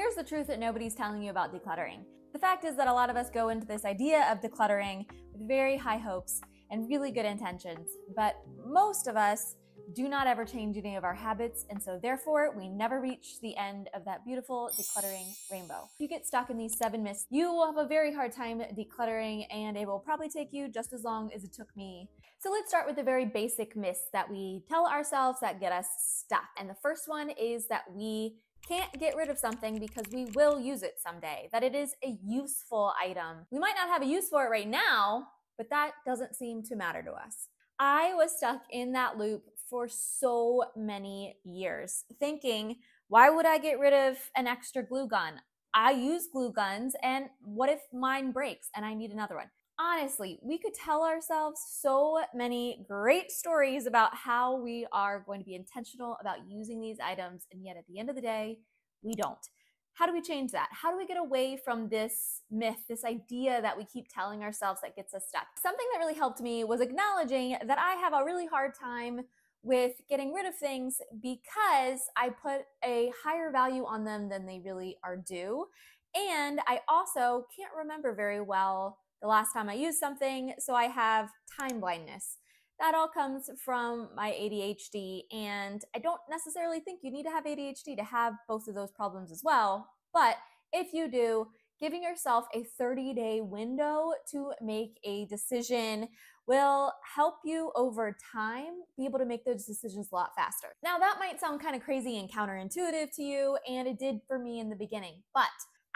Here's the truth that nobody's telling you about decluttering. The fact is that a lot of us go into this idea of decluttering with very high hopes and really good intentions, but most of us do not ever change any of our habits, and so therefore we never reach the end of that beautiful decluttering rainbow. If you get stuck in these 7 myths, you will have a very hard time decluttering, and it will probably take you just as long as it took me. So let's start with the very basic myths that we tell ourselves that get us stuck. And the first one is that we can't get rid of something because we will use it someday, that it is a useful item. We might not have a use for it right now, but that doesn't seem to matter to us. I was stuck in that loop for so many years, thinking, why would I get rid of an extra glue gun? I use glue guns, and what if mine breaks and I need another one? Honestly, we could tell ourselves so many great stories about how we are going to be intentional about using these items, and yet at the end of the day, we don't. How do we change that? How do we get away from this myth, this idea that we keep telling ourselves that gets us stuck? Something that really helped me was acknowledging that I have a really hard time with getting rid of things because I put a higher value on them than they really are due. And I also can't remember very well the last time I used something, so I have time blindness. That all comes from my ADHD, and I don't necessarily think you need to have ADHD to have both of those problems as well, but if you do, giving yourself a 30-day window to make a decision will help you over time be able to make those decisions a lot faster. Now, that might sound kind of crazy and counterintuitive to you, and it did for me in the beginning, but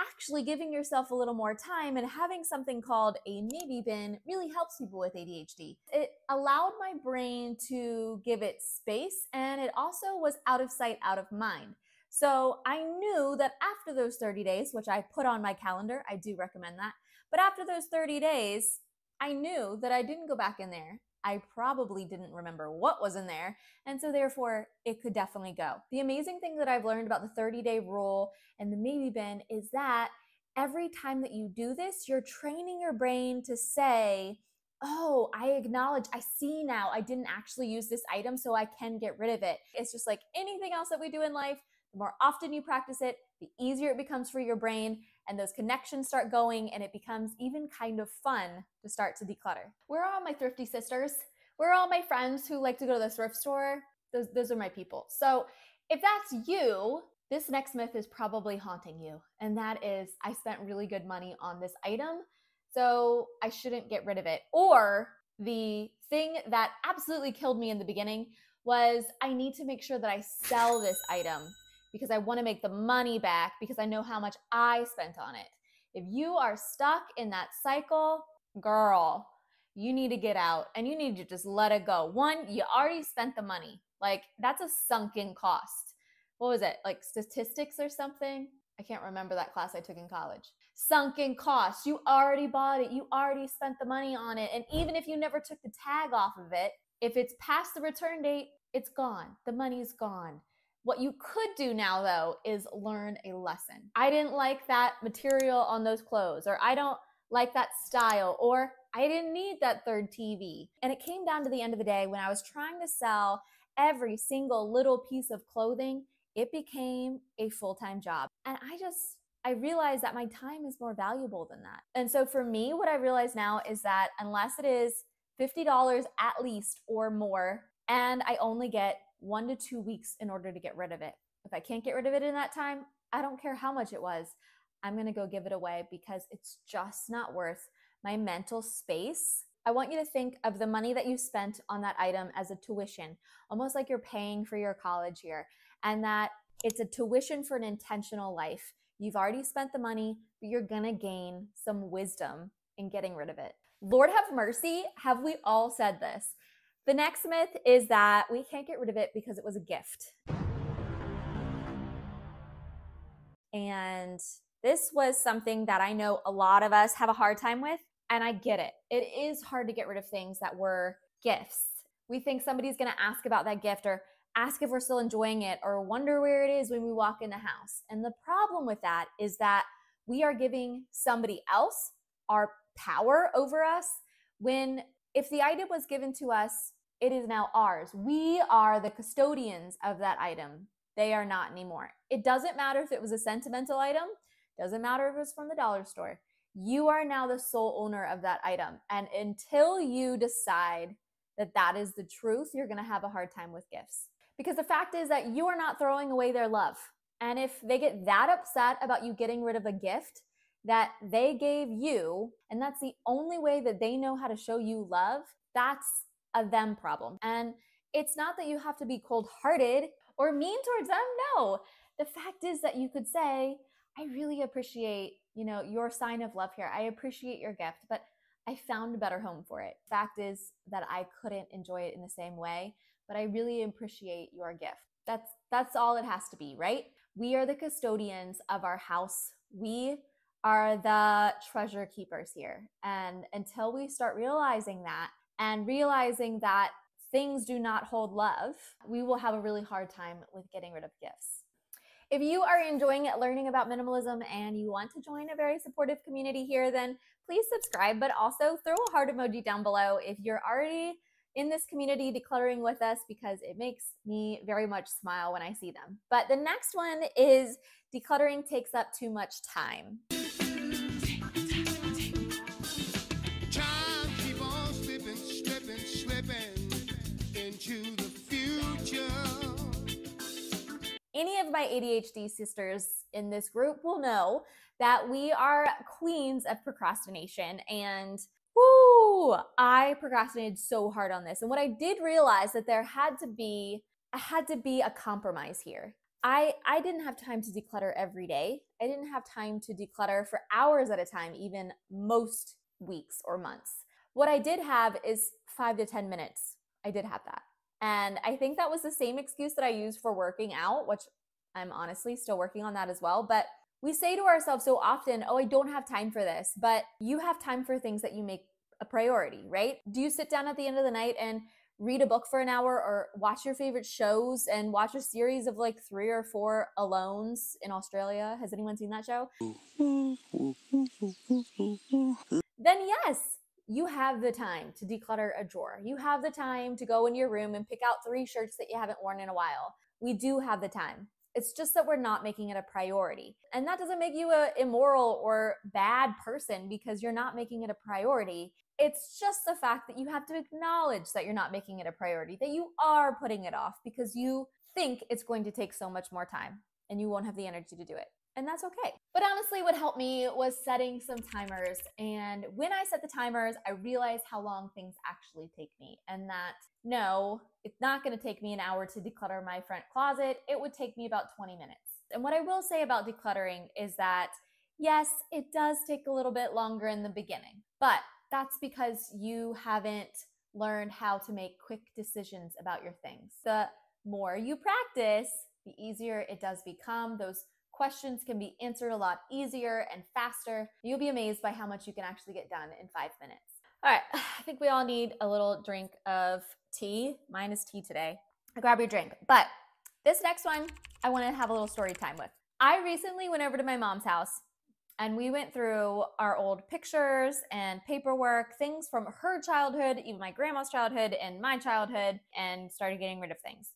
actually giving yourself a little more time and having something called a maybe bin really helps people with ADHD. It allowed my brain to give it space, and it also was out of sight, out of mind. So I knew that after those 30 days, which I put on my calendar, I do recommend that, but after those 30 days, I knew that I didn't go back in there. I probably didn't remember what was in there, and so therefore it could definitely go. The amazing thing that I've learned about the 30-day rule and the maybe bin is that every time that you do this, you're training your brain to say, oh, I acknowledge, I see now I didn't actually use this item, so I can get rid of it. It's just like anything else that we do in life. The more often you practice it, the easier it becomes for your brain, and those connections start going, and it becomes even kind of fun to start to declutter. Where are all my thrifty sisters? Where are all my friends who like to go to the thrift store? Those are my people. So if that's you, this next myth is probably haunting you, and that is, I spent really good money on this item, so I shouldn't get rid of it. Or the thing that absolutely killed me in the beginning was, I need to make sure that I sell this item because I want to make the money back because I know how much I spent on it. If you are stuck in that cycle, girl, you need to get out and you need to just let it go. One, you already spent the money. Like, that's a sunken cost. What was it? Like statistics or something? I can't remember that class I took in college. Sunken cost. You already bought it. You already spent the money on it. And even if you never took the tag off of it, if it's past the return date, it's gone. The money's gone. What you could do now, though, is learn a lesson. I didn't like that material on those clothes, or I don't like that style, or I didn't need that third TV. And it came down to the end of the day when I was trying to sell every single little piece of clothing, it became a full-time job. And I realized that my time is more valuable than that. And so for me, what I realize now is that unless it is $50 at least or more, and I only get 1 to 2 weeks in order to get rid of it. If I can't get rid of it in that time, I don't care how much it was. I'm going to go give it away because it's just not worth my mental space. I want you to think of the money that you spent on that item as a tuition, almost like you're paying for your college year, and that it's a tuition for an intentional life. You've already spent the money, but you're going to gain some wisdom in getting rid of it. Lord have mercy, have we all said this? The next myth is that we can't get rid of it because it was a gift. And this was something that I know a lot of us have a hard time with, and I get it. It is hard to get rid of things that were gifts. We think somebody's going to ask about that gift, or ask if we're still enjoying it, or wonder where it is when we walk in the house. And the problem with that is that we are giving somebody else our power over us when, if the item was given to us, it is now ours. We are the custodians of that item. They are not anymore. It doesn't matter if it was a sentimental item, doesn't matter if it was from the dollar store. You are now the sole owner of that item. And until you decide that that is the truth, you're going to have a hard time with gifts. Because the fact is that you are not throwing away their love. And if they get that upset about you getting rid of a gift that they gave you, and that's the only way that they know how to show you love, that's a them problem. And it's not that you have to be cold-hearted or mean towards them. No, the fact is that you could say, I really appreciate, your sign of love here. I appreciate your gift, but I found a better home for it. Fact is that I couldn't enjoy it in the same way, but I really appreciate your gift. That's all it has to be, right? We are the custodians of our house. We are the treasure keepers here. And until we start realizing that and realizing that things do not hold love, we will have a really hard time with getting rid of gifts. If you are enjoying learning about minimalism and you want to join a very supportive community here, then please subscribe, but also throw a heart emoji down below if you're already in this community decluttering with us, because it makes me very much smile when I see them. But the next one is decluttering takes up too much time. Time keep on slipping into the future. Any of my ADHD sisters in this group will know that we are queens of procrastination, and I procrastinated so hard on this. And what I did realize that there had to be a compromise here. I didn't have time to declutter every day. I didn't have time to declutter for hours at a time, even most weeks or months. What I did have is 5 to 10 minutes. I did have that. And I think that was the same excuse that I used for working out, which I'm honestly still working on that as well. But we say to ourselves so often, oh, I don't have time for this, but you have time for things that you make a priority, right? Do you sit down at the end of the night and read a book for an hour or watch your favorite shows and watch a series of like 3 or 4 Alones in Australia? Has anyone seen that show? Then yes, you have the time to declutter a drawer. You have the time to go in your room and pick out 3 shirts that you haven't worn in a while. We do have the time. It's just that we're not making it a priority. And that doesn't make you an immoral or bad person because you're not making it a priority. It's just the fact that you have to acknowledge that you're not making it a priority, that you are putting it off because you think it's going to take so much more time and you won't have the energy to do it. And that's okay. But honestly, what helped me was setting some timers. And when I set the timers, I realized how long things actually take me. And that, no, it's not going to take me an hour to declutter my front closet. It would take me about 20 minutes. And what I will say about decluttering is that, yes, it does take a little bit longer in the beginning. But that's because you haven't learned how to make quick decisions about your things. The more you practice, the easier it does become. Those questions can be answered a lot easier and faster. You'll be amazed by how much you can actually get done in 5 minutes. All right, I think we all need a little drink of tea. Mine is tea today. Grab your drink. But this next one, I want to have a little story time with. I recently went over to my mom's house and we went through our old pictures and paperwork, things from her childhood, even my grandma's childhood and my childhood, and started getting rid of things.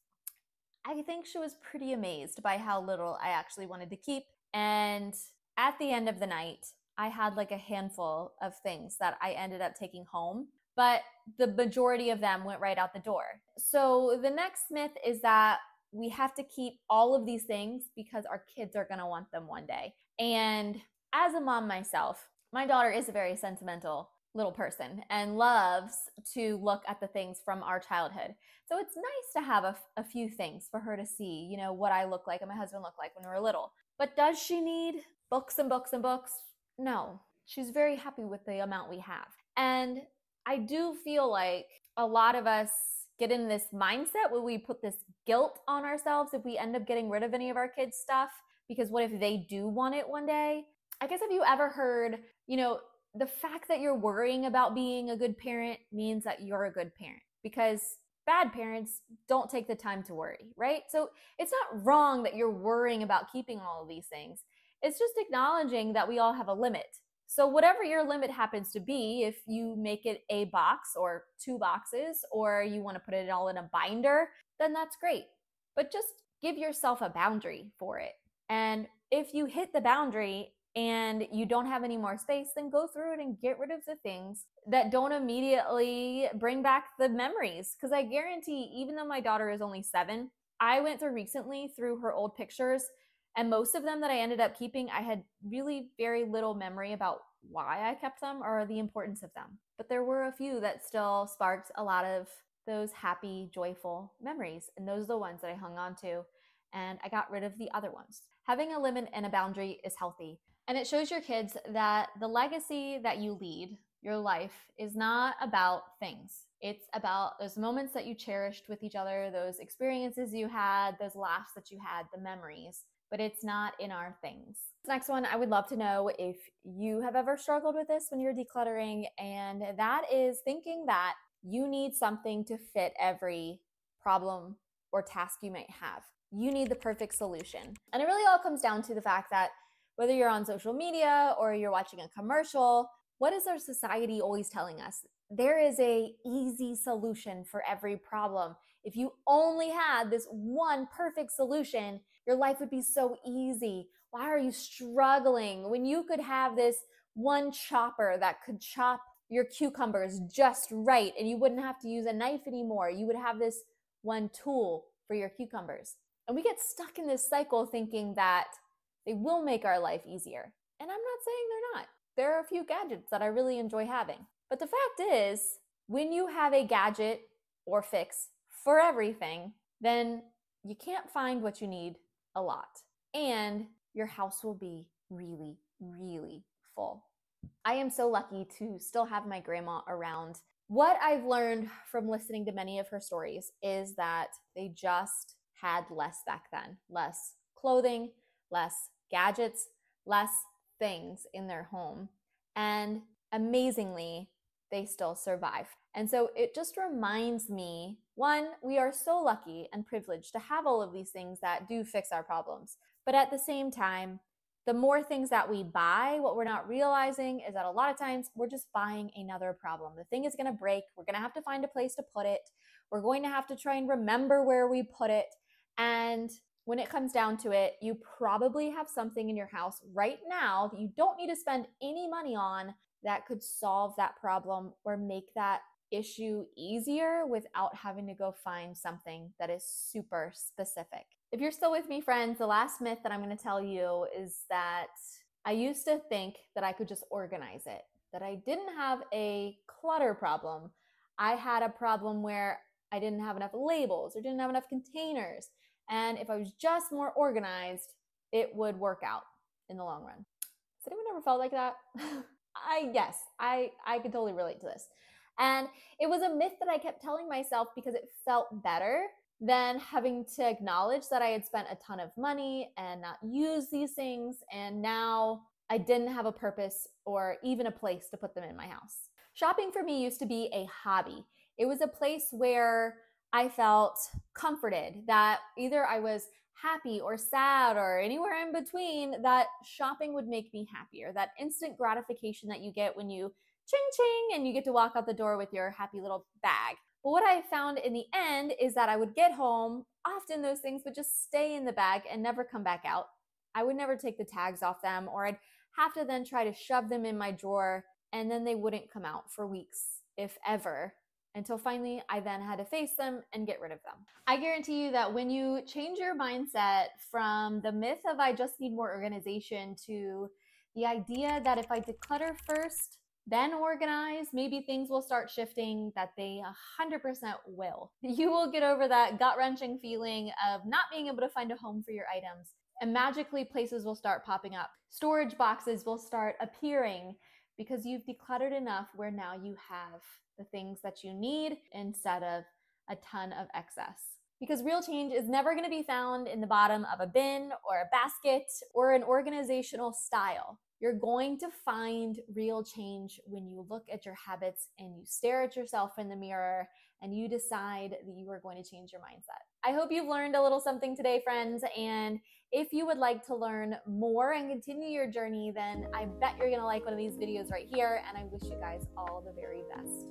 I think she was pretty amazed by how little I actually wanted to keep. And at the end of the night, I had like a handful of things that I ended up taking home, but the majority of them went right out the door. So the next myth is that we have to keep all of these things because our kids are going to want them one day. And as a mom myself, my daughter is a very sentimental little person and loves to look at the things from our childhood. So it's nice to have a few things for her to see, you know, what I look like and my husband looked like when we were little. But does she need books and books and books? No, she's very happy with the amount we have. And I do feel like a lot of us get in this mindset where we put this guilt on ourselves if we end up getting rid of any of our kids' stuff, because what if they do want it one day? I guess, have you ever heard, you know, the fact that you're worrying about being a good parent means that you're a good parent, because bad parents don't take the time to worry, right? So it's not wrong that you're worrying about keeping all of these things. It's just acknowledging that we all have a limit. So whatever your limit happens to be, if you make it a box or 2 boxes, or you want to put it all in a binder, then that's great. But just give yourself a boundary for it. And if you hit the boundary and you don't have any more space, then go through it and get rid of the things that don't immediately bring back the memories. Because I guarantee, even though my daughter is only 7, I went through recently through her old pictures, and most of them that I ended up keeping, I had really very little memory about why I kept them or the importance of them. But there were a few that still sparked a lot of those happy, joyful memories. And those are the ones that I hung on to. And I got rid of the other ones. Having a limit and a boundary is healthy. And it shows your kids that the legacy that you lead, your life, is not about things. It's about those moments that you cherished with each other, those experiences you had, those laughs that you had, the memories. But it's not in our things. This next one, I would love to know if you have ever struggled with this when you're decluttering, and that is thinking that you need something to fit every problem or task you might have. You need the perfect solution. And it really all comes down to the fact that whether you're on social media or you're watching a commercial, what is our society always telling us? There is an easy solution for every problem. If you only had this one perfect solution, your life would be so easy. Why are you struggling when you could have this one chopper that could chop your cucumbers just right and you wouldn't have to use a knife anymore? You would have this one tool for your cucumbers. And we get stuck in this cycle thinking that they will make our life easier. And I'm not saying they're not. There are a few gadgets that I really enjoy having. But the fact is, when you have a gadget or fix for everything, then you can't find what you need a lot. And your house will be really, really full. I am so lucky to still have my grandma around. What I've learned from listening to many of her stories is that they just had less back then. Less clothing, less gadgets, less things in their home. And amazingly, they still survive. And so it just reminds me, one, we are so lucky and privileged to have all of these things that do fix our problems. But at the same time, the more things that we buy, what we're not realizing is that a lot of times we're just buying another problem. The thing is going to break. We're going to have to find a place to put it. We're going to have to try and remember where we put it. And when it comes down to it, you probably have something in your house right now that you don't need to spend any money on that could solve that problem or make that issue easier without having to go find something that is super specific. If you're still with me, friends, the last myth that I'm going to tell you is that I used to think that I could just organize it, that I didn't have a clutter problem. I had a problem where I didn't have enough labels or didn't have enough containers. And if I was just more organized, it would work out in the long run. Has anyone ever felt like that? Yes, I could totally relate to this. And it was a myth that I kept telling myself because it felt better than having to acknowledge that I had spent a ton of money and not used these things. And now I didn't have a purpose or even a place to put them in my house. Shopping for me used to be a hobby. It was a place where I felt comforted, that either I was happy or sad or anywhere in between, that shopping would make me happier. That instant gratification that you get when you ching ching and you get to walk out the door with your happy little bag. But what I found in the end is that I would get home, often those things would just stay in the bag and never come back out. I would never take the tags off them, or I'd have to then try to shove them in my drawer, and then they wouldn't come out for weeks, if ever, until finally I then had to face them and get rid of them. I guarantee you that when you change your mindset from the myth of I just need more organization to the idea that if I declutter first, then organize, maybe things will start shifting, that they 100% will. You will get over that gut-wrenching feeling of not being able to find a home for your items, and magically places will start popping up. Storage boxes will start appearing because you've decluttered enough where now you have the things that you need instead of a ton of excess. Because real change is never going to be found in the bottom of a bin or a basket or an organizational style. You're going to find real change when you look at your habits and you stare at yourself in the mirror and you decide that you are going to change your mindset. I hope you've learned a little something today, friends. And if you would like to learn more and continue your journey, then I bet you're going to like one of these videos right here. And I wish you guys all the very best.